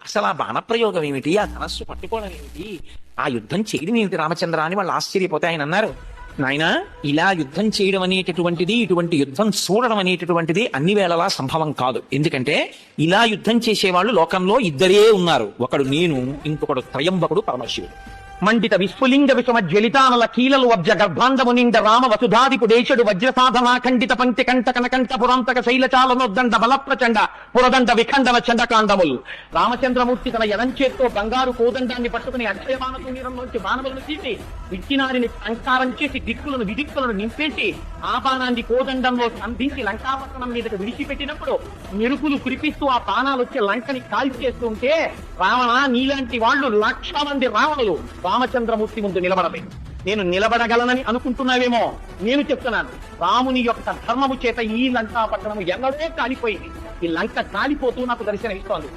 అసలు ఆ బాణప్రయోగం ఏమిటి, ఆ ధనస్సు పట్టుకోవడం ఏమిటి, ఆ యుద్ధం చేయడం ఏమిటి రామచంద్ర అని వాళ్ళు ఆశ్చర్యపోతే ఆయన అన్నారు, నాయన ఇలా యుద్ధం చేయడం అనేటటువంటిది, ఇటువంటి యుద్ధం చూడడం అనేటటువంటిది అన్ని వేళలా సంభవం కాదు. ఎందుకంటే ఇలా యుద్ధం చేసేవాళ్ళు లోకంలో ఇద్దరే ఉన్నారు, ఒకడు నేను, ఇంకొకడు త్రయంబకుడు పరమశివుడు. మండిత విస్ఫులింగ విషమ జ్వలితానల కీలలు వజ్ర గర్భాండము నిండ రామ వసుధాదిపుడేశుడు వజ్ర సాధనా ఖండిత పంక్తి కంట కనకంఠ పురాంతక శైలచాలనోద్దండ బల ప్రచండ పురదండ విఖండన చండకాండములు. రామచంద్రమూర్తి తన ఎడంచేత్తో బంగారు కోదండాన్ని పట్టుకుని అక్షయమాన శూన్యంలోంచి బాణములను తీసి విచ్చినారిని సంస్కారం చేసి దిక్కులను విదిక్కులను నింపేసి ఆ బాణాన్ని కోదండంలో సంధించి లంకాపట్టణం మీదకు విడిచిపెట్టినప్పుడు మెరుపులు కురిపిస్తూ ఆ బాణాలు వచ్చి లంకని కాల్చేస్తుంటే, రావణ నీలాంటి వాళ్ళు 1,00,000 మంది రావణులు రామచంద్రమూర్తి ముందు నిలబడలేదు. నేను నిలబడగలనని అనుకుంటున్నావేమో, నేను చెప్తున్నాను, రాముని యొక్క ధర్మము చేత ఈ లంకా పట్టణము ఎన్నడూ కాలిపోయింది. ఈ లంక కాలిపోతూ నాకు దర్శనమిస్తోంది.